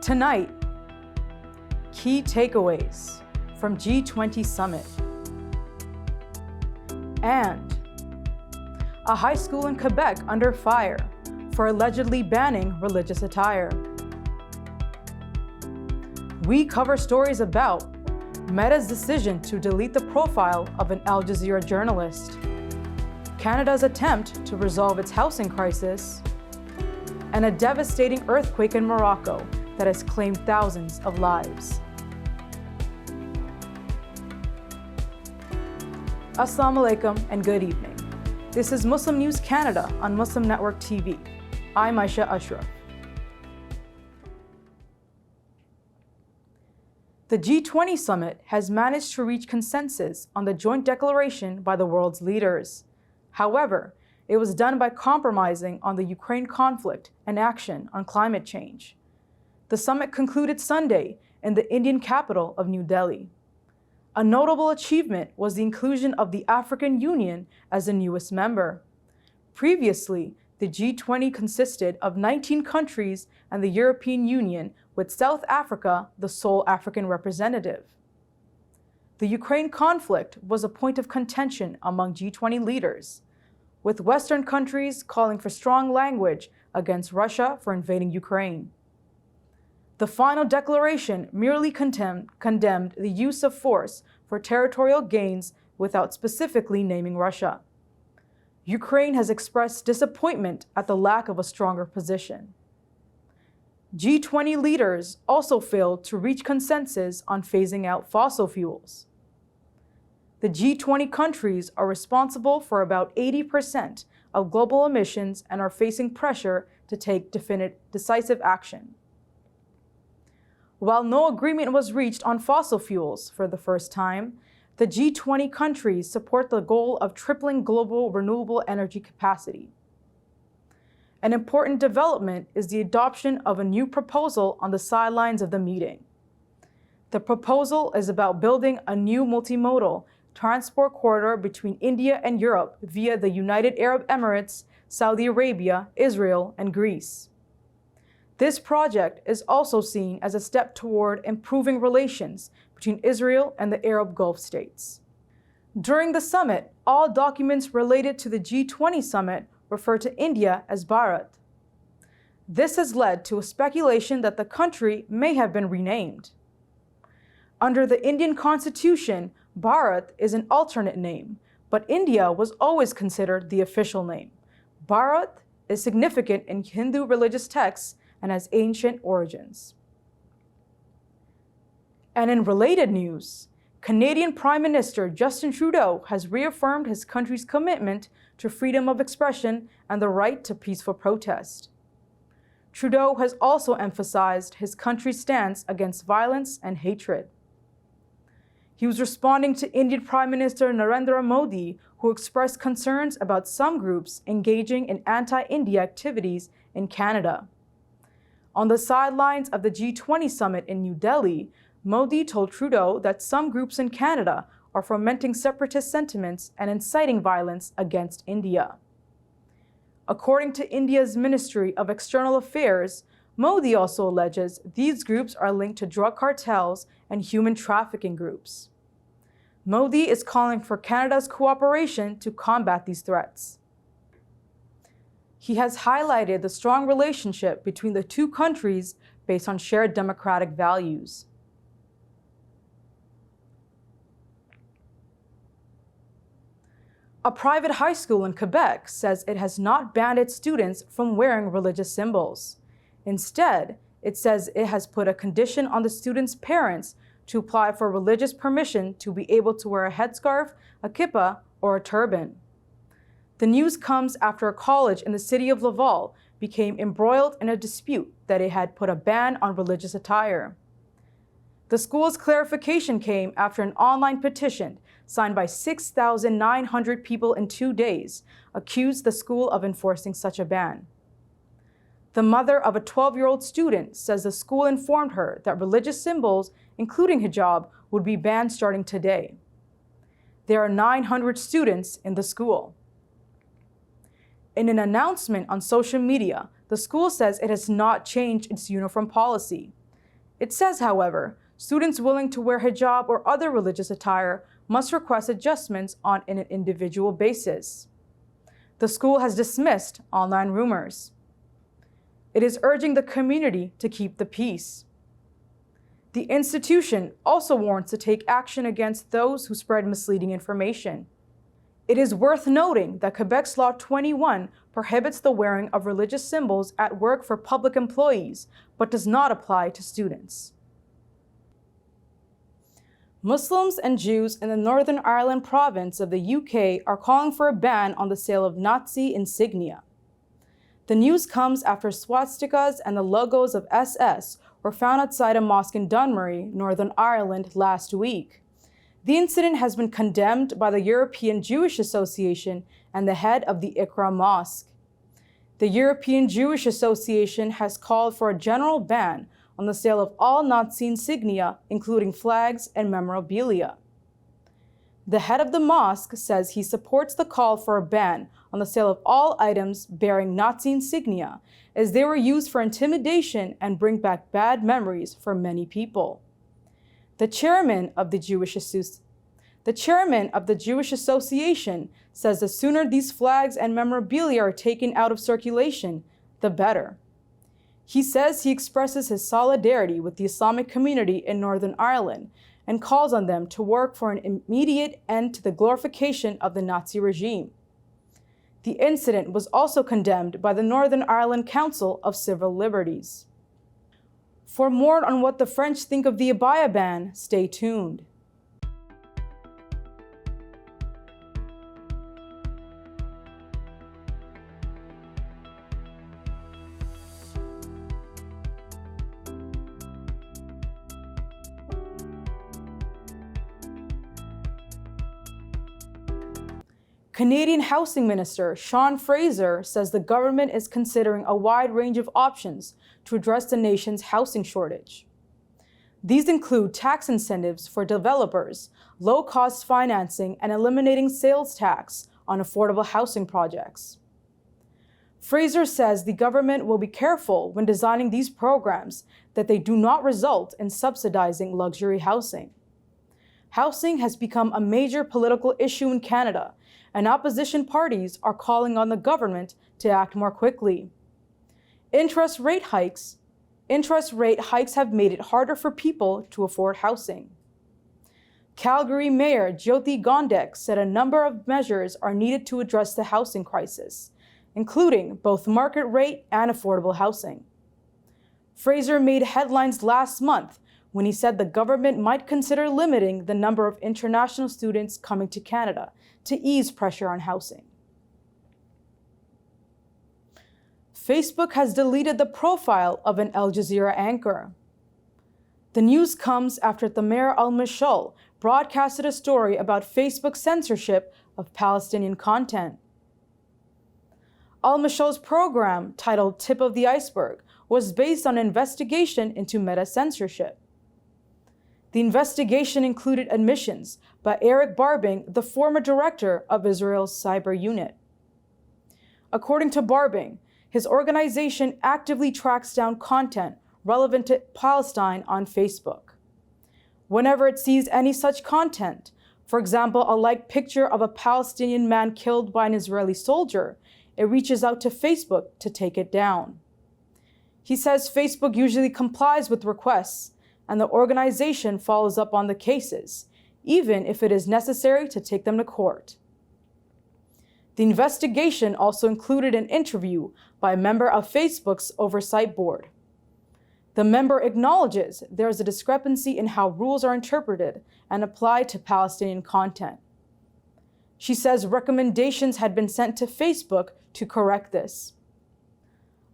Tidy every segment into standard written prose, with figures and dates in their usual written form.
Tonight, key takeaways from G20 Summit. And a high school in Quebec under fire for allegedly banning religious attire. We cover stories about Meta's decision to delete the profile of an Al Jazeera journalist, Canada's attempt to resolve its housing crisis, and a devastating earthquake in Morocco that has claimed thousands of lives. Assalamu alaikum and good evening. This is Muslim News Canada on Muslim Network TV. I'm Aishah Ashraf. The G20 Summit has managed to reach consensus on the joint declaration by the world's leaders. However, it was done by compromising on the Ukraine conflict and action on climate change. The summit concluded Sunday in the Indian capital of New Delhi. A notable achievement was the inclusion of the African Union as the newest member. Previously, the G20 consisted of 19 countries and the European Union, with South Africa the sole African representative. The Ukraine conflict was a point of contention among G20 leaders, with Western countries calling for strong language against Russia for invading Ukraine. The final declaration merely condemned the use of force for territorial gains without specifically naming Russia. Ukraine has expressed disappointment at the lack of a stronger position. G20 leaders also failed to reach consensus on phasing out fossil fuels. The G20 countries are responsible for about 80% of global emissions and are facing pressure to take decisive action. While no agreement was reached on fossil fuels for the first time, the G20 countries support the goal of tripling global renewable energy capacity. An important development is the adoption of a new proposal on the sidelines of the meeting. The proposal is about building a new multimodal transport corridor between India and Europe via the United Arab Emirates, Saudi Arabia, Israel, and Greece. This project is also seen as a step toward improving relations between Israel and the Arab Gulf states. During the summit, all documents related to the G20 summit refer to India as Bharat. This has led to a speculation that the country may have been renamed. Under the Indian constitution, Bharat is an alternate name, but India was always considered the official name. Bharat is significant in Hindu religious texts and has ancient origins. And in related news, Canadian Prime Minister Justin Trudeau has reaffirmed his country's commitment to freedom of expression and the right to peaceful protest. Trudeau has also emphasized his country's stance against violence and hatred. He was responding to Indian Prime Minister Narendra Modi, who expressed concerns about some groups engaging in anti-India activities in Canada. On the sidelines of the G20 summit in New Delhi, Modi told Trudeau that some groups in Canada are fomenting separatist sentiments and inciting violence against India. According to India's Ministry of External Affairs, Modi also alleges these groups are linked to drug cartels and human trafficking groups. Modi is calling for Canada's cooperation to combat these threats. He has highlighted the strong relationship between the two countries based on shared democratic values. A private high school in Quebec says it has not banned its students from wearing religious symbols. Instead, it says it has put a condition on the students' parents to apply for religious permission to be able to wear a headscarf, a kippah, or a turban. The news comes after a college in the city of Laval became embroiled in a dispute that it had put a ban on religious attire. The school's clarification came after an online petition signed by 6,900 people in 2 days accused the school of enforcing such a ban. The mother of a 12-year-old student says the school informed her that religious symbols, including hijab, would be banned starting today. There are 900 students in the school. In an announcement on social media, the school says it has not changed its uniform policy. It says, however, students willing to wear hijab or other religious attire must request adjustments on an individual basis. The school has dismissed online rumors. It is urging the community to keep the peace. The institution also warns to take action against those who spread misleading information. It is worth noting that Quebec's Law 21 prohibits the wearing of religious symbols at work for public employees, but does not apply to students. Muslims and Jews in the Northern Ireland province of the UK are calling for a ban on the sale of Nazi insignia. The news comes after swastikas and the logos of SS were found outside a mosque in Dunmurry, Northern Ireland, last week. The incident has been condemned by the European Jewish Association and the head of the Iqra Mosque. The European Jewish Association has called for a general ban on the sale of all Nazi insignia, including flags and memorabilia. The head of the mosque says he supports the call for a ban on the sale of all items bearing Nazi insignia, as they were used for intimidation and bring back bad memories for many people. The chairman of the Jewish Association says the sooner these flags and memorabilia are taken out of circulation, the better. He says he expresses his solidarity with the Islamic community in Northern Ireland and calls on them to work for an immediate end to the glorification of the Nazi regime. The incident was also condemned by the Northern Ireland Council of Civil Liberties. For more on what the French think of the abaya ban, stay tuned. Canadian Housing Minister Sean Fraser says the government is considering a wide range of options to address the nation's housing shortage. These include tax incentives for developers, low-cost financing, and eliminating sales tax on affordable housing projects. Fraser says the government will be careful when designing these programs that they do not result in subsidizing luxury housing. Housing has become a major political issue in Canada, and opposition parties are calling on the government to act more quickly. Interest rate hikes have made it harder for people to afford housing. Calgary Mayor Jyoti Gondek said a number of measures are needed to address the housing crisis, including both market rate and affordable housing. Fraser made headlines last month when he said the government might consider limiting the number of international students coming to Canada to ease pressure on housing. Facebook has deleted the profile of an Al Jazeera anchor. The news comes after Tamer al-Mashal broadcasted a story about Facebook's censorship of Palestinian content. Al-Mashal's program, titled Tip of the Iceberg, was based on an investigation into meta censorship. The investigation included admissions by Eric Barbing, the former director of Israel's cyber unit. According to Barbing, his organization actively tracks down content relevant to Palestine on Facebook. Whenever it sees any such content, for example, a like picture of a Palestinian man killed by an Israeli soldier, it reaches out to Facebook to take it down. He says Facebook usually complies with requests, and the organization follows up on the cases, even if it is necessary to take them to court. The investigation also included an interview by a member of Facebook's oversight board. The member acknowledges there is a discrepancy in how rules are interpreted and applied to Palestinian content. She says recommendations had been sent to Facebook to correct this.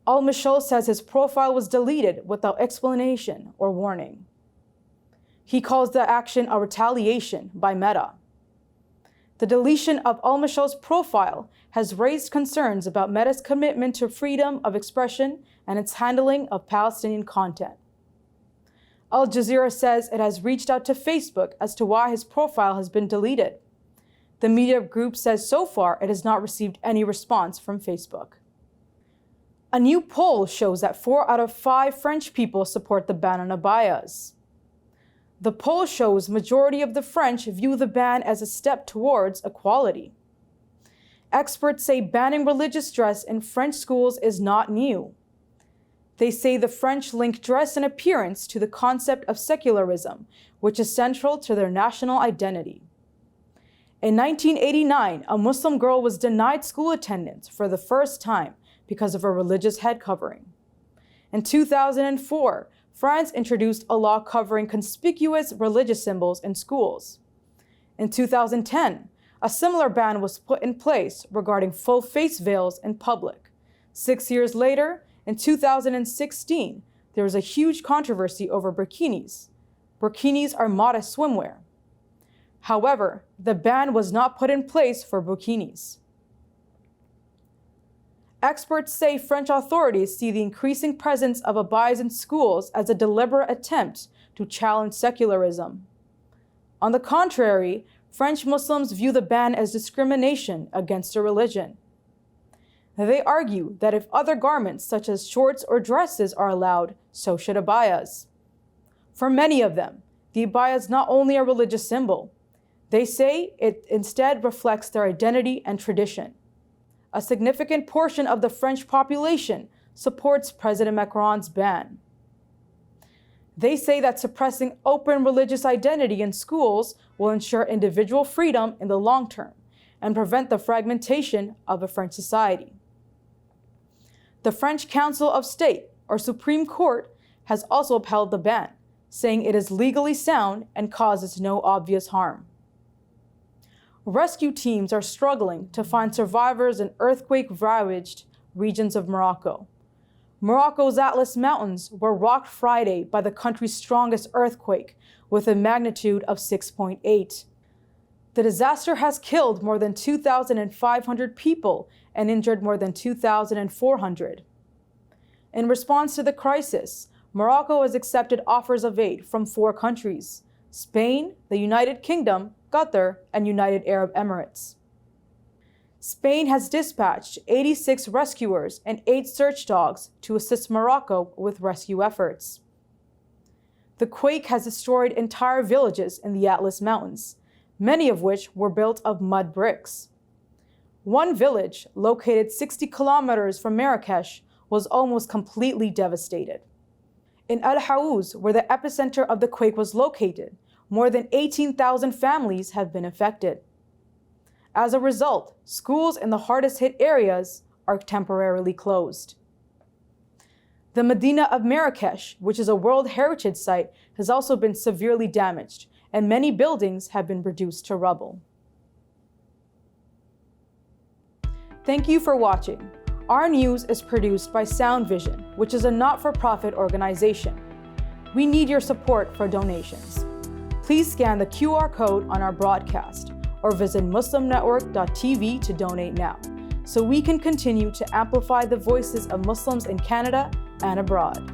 Al-Mashal says his profile was deleted without explanation or warning. He calls the action a retaliation by Meta. The deletion of Al-Mashal's profile has raised concerns about Meta's commitment to freedom of expression and its handling of Palestinian content. Al Jazeera says it has reached out to Facebook as to why his profile has been deleted. The media group says so far it has not received any response from Facebook. A new poll shows that 4 out of 5 French people support the ban on abayas. The poll shows majority of the French view the ban as a step towards equality. Experts say banning religious dress in French schools is not new. They say the French link dress and appearance to the concept of secularism, which is central to their national identity. In 1989, a Muslim girl was denied school attendance for the first time because of her religious head covering. In 2004, France introduced a law covering conspicuous religious symbols in schools. In 2010, a similar ban was put in place regarding full face veils in public. 6 years later, in 2016, there was a huge controversy over burkinis. Burkinis are modest swimwear. However, the ban was not put in place for burkinis. Experts say French authorities see the increasing presence of abayas in schools as a deliberate attempt to challenge secularism. On the contrary, French Muslims view the ban as discrimination against a religion. They argue that if other garments such as shorts or dresses are allowed, so should abayas. For many of them, the abaya is not only a religious symbol. They say it instead reflects their identity and tradition. A significant portion of the French population supports President Macron's ban. They say that suppressing open religious identity in schools will ensure individual freedom in the long term and prevent the fragmentation of a French society. The French Council of State, or Supreme Court, has also upheld the ban, saying it is legally sound and causes no obvious harm. Rescue teams are struggling to find survivors in earthquake-ravaged regions of Morocco. Morocco's Atlas Mountains were rocked Friday by the country's strongest earthquake, with a magnitude of 6.8. The disaster has killed more than 2,500 people and injured more than 2,400. In response to the crisis, Morocco has accepted offers of aid from 4 countries: Spain, the United Kingdom, Qatar, and United Arab Emirates. Spain has dispatched 86 rescuers and 8 search dogs to assist Morocco with rescue efforts. The quake has destroyed entire villages in the Atlas Mountains, many of which were built of mud bricks. One village, located 60 kilometers from Marrakesh, was almost completely devastated. In Al Haouz, where the epicenter of the quake was located, more than 18,000 families have been affected. As a result, schools in the hardest hit areas are temporarily closed. The Medina of Marrakesh, which is a World Heritage Site, has also been severely damaged, and many buildings have been reduced to rubble. Thank you for watching. Our news is produced by Sound Vision, which is a not-for-profit organization. We need your support for donations. Please scan the QR code on our broadcast or visit muslimnetwork.tv to donate now, so we can continue to amplify the voices of Muslims in Canada and abroad.